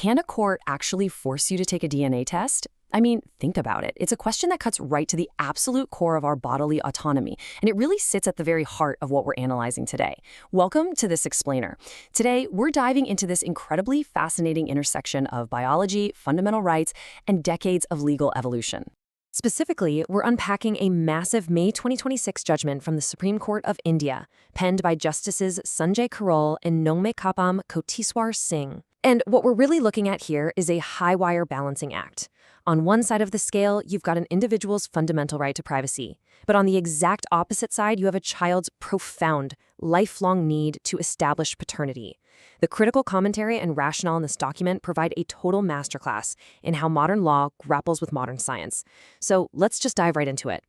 Can a court actually force you to take a DNA test? I mean, think about it. It's a question that cuts right to the absolute core of our bodily autonomy, and it really sits at the very heart of what we're analyzing today. Welcome to This Explainer. Today, we're diving into this incredibly fascinating intersection of biology, fundamental rights, and decades of legal evolution. Specifically, we're unpacking a massive May 2026 judgment from the Supreme Court of India, penned by Justices Sanjay Karol and Nongmekapam Kotiswar Singh. And what we're really looking at here is a high-wire balancing act. On one side of the scale, you've got an individual's fundamental right to privacy. But on the exact opposite side, you have a child's profound, lifelong need to establish paternity. The critical commentary and rationale in this document provide a total masterclass in how modern law grapples with modern science. So let's just dive right into it.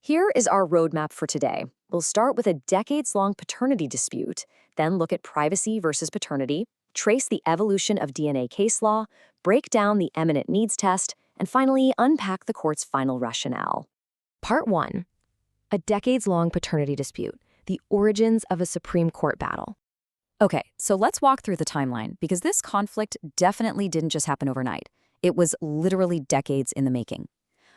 Here is our roadmap for today. We'll start with a decades-long paternity dispute, then look at privacy versus paternity, trace the evolution of DNA case law, break down the eminent needs test, and finally unpack the court's final rationale. Part 1. A decades-long paternity dispute, the origins of a Supreme Court battle. Okay, so let's walk through the timeline, because this conflict definitely didn't just happen overnight. It was literally decades in the making.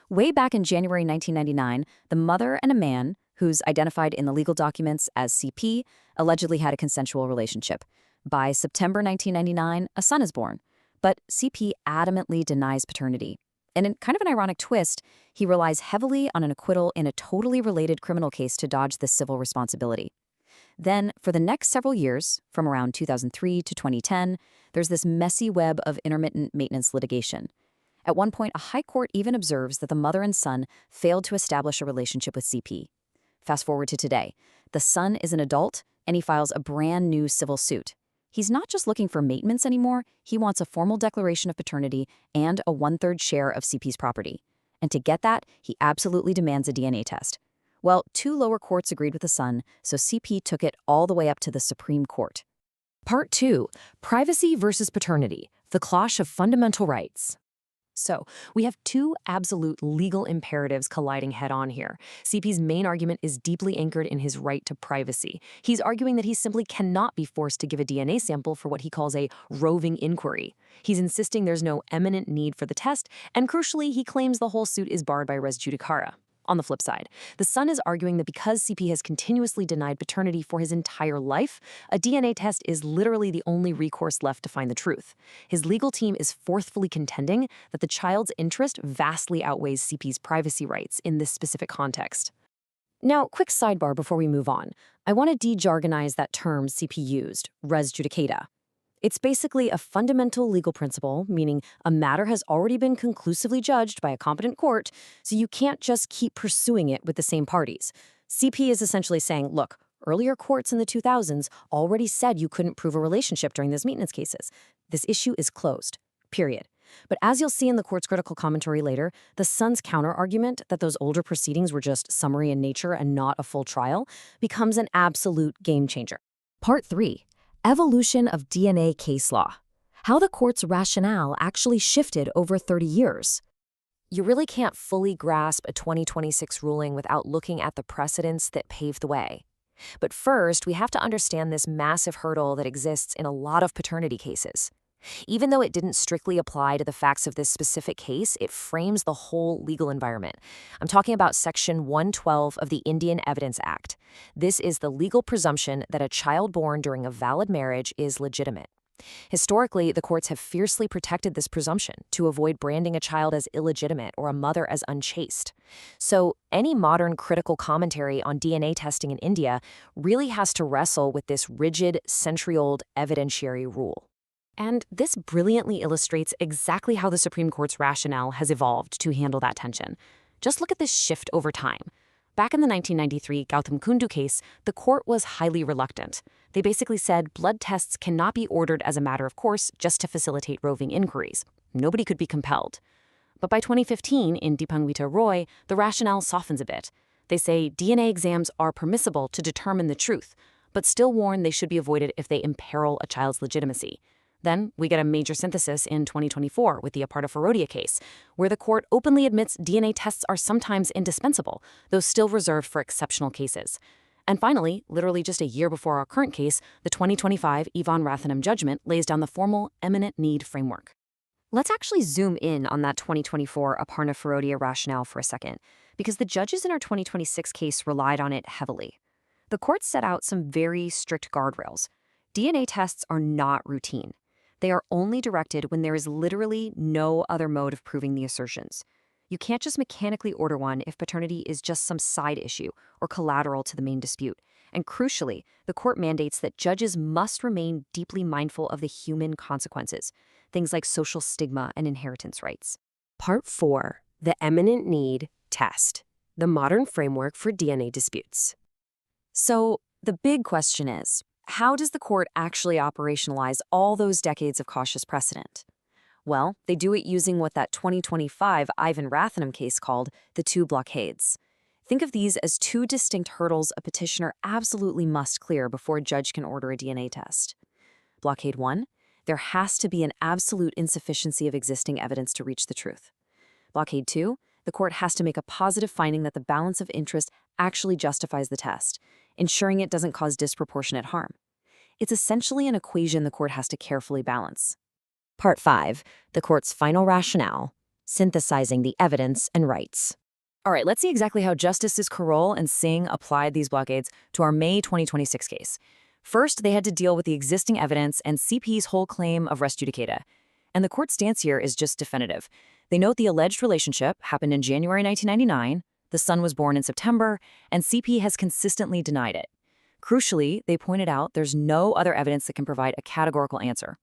Way back in January 1999, the mother and a man, who's identified in the legal documents as CP, allegedly had a consensual relationship. By September 1999, a son is born, but CP adamantly denies paternity. And in kind of an ironic twist, he relies heavily on an acquittal in a totally related criminal case to dodge this civil responsibility. Then, for the next several years, from around 2003 to 2010, there's this messy web of intermittent maintenance litigation. At one point, a high court even observes that the mother and son failed to establish a relationship with CP. Fast forward to today. The son is an adult, and he files a brand new civil suit. He's not just looking for maintenance anymore, he wants a formal declaration of paternity and a 1/3 share of CP's property. And to get that, he absolutely demands a DNA test. Well, 2 lower courts agreed with the son, so CP took it all the way up to the Supreme Court. Part 2. Privacy versus paternity, the clash of fundamental rights. So, we have 2 absolute legal imperatives colliding head-on here. CP's main argument is deeply anchored in his right to privacy. He's arguing that he simply cannot be forced to give a DNA sample for what he calls a roving inquiry. He's insisting there's no eminent need for the test, and crucially, he claims the whole suit is barred by res judicata. On the flip side, the son is arguing that because CP has continuously denied paternity for his entire life, a DNA test is literally the only recourse left to find the truth. His legal team is forcefully contending that the child's interest vastly outweighs CP's privacy rights in this specific context. Now, quick sidebar before we move on. I want to de-jargonize that term CP used, res judicata. It's basically a fundamental legal principle, meaning a matter has already been conclusively judged by a competent court, so you can't just keep pursuing it with the same parties. CP is essentially saying, look, earlier courts in the 2000s already said you couldn't prove a relationship during those maintenance cases. This issue is closed, period. But as you'll see in the court's critical commentary later, the son's counter-argument that those older proceedings were just summary in nature and not a full trial becomes an absolute game-changer. Part 3. Evolution of DNA case law. How the court's rationale actually shifted over 30 years. You really can't fully grasp a 2026 ruling without looking at the precedents that paved the way. But first, we have to understand this massive hurdle that exists in a lot of paternity cases. Even though it didn't strictly apply to the facts of this specific case, it frames the whole legal environment. I'm talking about Section 112 of the Indian Evidence Act. This is the legal presumption that a child born during a valid marriage is legitimate. Historically, the courts have fiercely protected this presumption to avoid branding a child as illegitimate or a mother as unchaste. So, any modern critical commentary on DNA testing in India really has to wrestle with this rigid, century-old evidentiary rule. And this brilliantly illustrates exactly how the Supreme Court's rationale has evolved to handle that tension. Just look at this shift over time. Back in the 1993 Gautam Kundu case, the court was highly reluctant. They basically said blood tests cannot be ordered as a matter of course just to facilitate roving inquiries. Nobody could be compelled. But by 2015, in Dipangvita Roy, the rationale softens a bit. They say DNA exams are permissible to determine the truth, but still warn they should be avoided if they imperil a child's legitimacy. Then we get a major synthesis in 2024 with the Aparta Farodia case, where the court openly admits DNA tests are sometimes indispensable, though still reserved for exceptional cases. And finally, literally just a year before our current case, the 2025 Yvonne Rathenham judgment lays down the formal eminent need framework. Let's actually zoom in on that 2024 Aparna Firodia rationale for a second, because the judges in our 2026 case relied on it heavily. The court set out some very strict guardrails. DNA tests are not routine. They are only directed when there is literally no other mode of proving the assertions. You can't just mechanically order one if paternity is just some side issue or collateral to the main dispute. And crucially, the court mandates that judges must remain deeply mindful of the human consequences, things like social stigma and inheritance rights. Part 4. The Eminent Need Test, the modern framework for DNA disputes. So, the big question is, how does the court actually operationalize all those decades of cautious precedent? Well, they do it using what that 2025 Ivan Rathenham case called the two blockades. Think of these as two distinct hurdles a petitioner absolutely must clear before a judge can order a DNA test. Blockade 1, there has to be an absolute insufficiency of existing evidence to reach the truth. Blockade 2, the court has to make a positive finding that the balance of interest actually justifies the test, ensuring it doesn't cause disproportionate harm. It's essentially an equation the court has to carefully balance. Part 5, the court's final rationale, synthesizing the evidence and rights. All right, let's see exactly how Justices Carroll and Singh applied these blockades to our May 2026 case. First, they had to deal with the existing evidence and CP's whole claim of res judicata. And the court's stance here is just definitive. They note the alleged relationship happened in January 1999, the son was born in September, and CP has consistently denied it. Crucially, they pointed out there's no other evidence that can provide a categorical answer.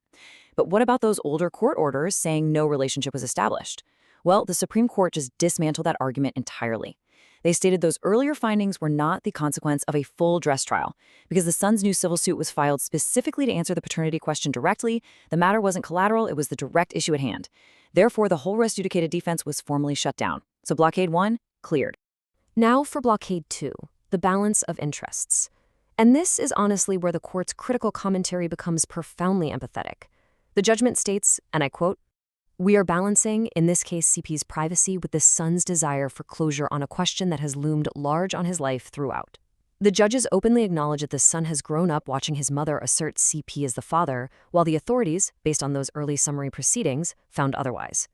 But what about those older court orders saying no relationship was established? Well, the Supreme Court just dismantled that argument entirely. They stated those earlier findings were not the consequence of a full dress trial. Because the son's new civil suit was filed specifically to answer the paternity question directly, the matter wasn't collateral, it was the direct issue at hand. Therefore, the whole res judicata defense was formally shut down. So Blockade 1, cleared. Now for Blockade 2, the balance of interests. And this is honestly where the court's critical commentary becomes profoundly empathetic. The judgment states, and I quote, "We are balancing, in this case CP's privacy, with the son's desire for closure on a question that has loomed large on his life throughout. The judges openly acknowledge that the son has grown up watching his mother assert CP as the father, while the authorities, based on those early summary proceedings, found otherwise.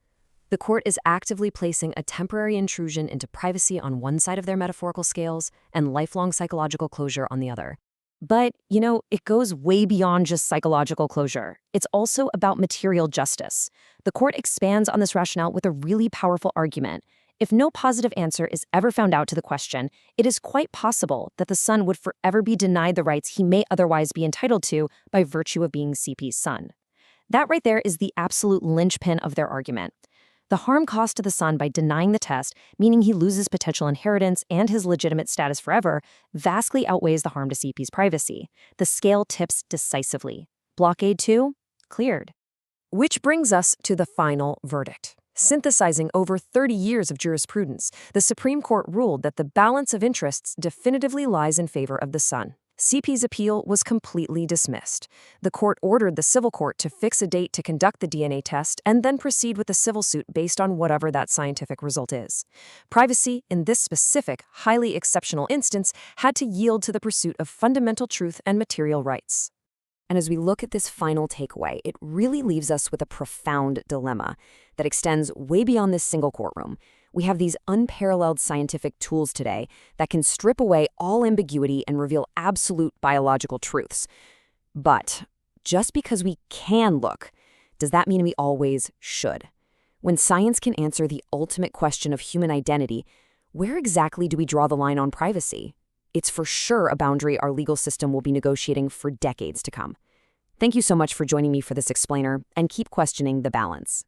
The court is actively placing a temporary intrusion into privacy on one side of their metaphorical scales and lifelong psychological closure on the other. But, it goes way beyond just psychological closure. It's also about material justice. The court expands on this rationale with a really powerful argument. If no positive answer is ever found out to the question, it is quite possible that the son would forever be denied the rights he may otherwise be entitled to by virtue of being CP's son. That right there is the absolute linchpin of their argument. The harm caused to the son by denying the test, meaning he loses potential inheritance and his legitimate status forever, vastly outweighs the harm to CP's privacy. The scale tips decisively. Blockade 2, cleared. Which brings us to the final verdict. Synthesizing over 30 years of jurisprudence, the Supreme Court ruled that the balance of interests definitively lies in favor of the son. CP's appeal was completely dismissed. The court ordered the civil court to fix a date to conduct the DNA test and then proceed with the civil suit based on whatever that scientific result is. Privacy, in this specific, highly exceptional instance, had to yield to the pursuit of fundamental truth and material rights. And as we look at this final takeaway, it really leaves us with a profound dilemma that extends way beyond this single courtroom. We have these unparalleled scientific tools today that can strip away all ambiguity and reveal absolute biological truths. But just because we can look, does that mean we always should? When science can answer the ultimate question of human identity, where exactly do we draw the line on privacy? It's for sure a boundary our legal system will be negotiating for decades to come. Thank you so much for joining me for this explainer, and keep questioning the balance.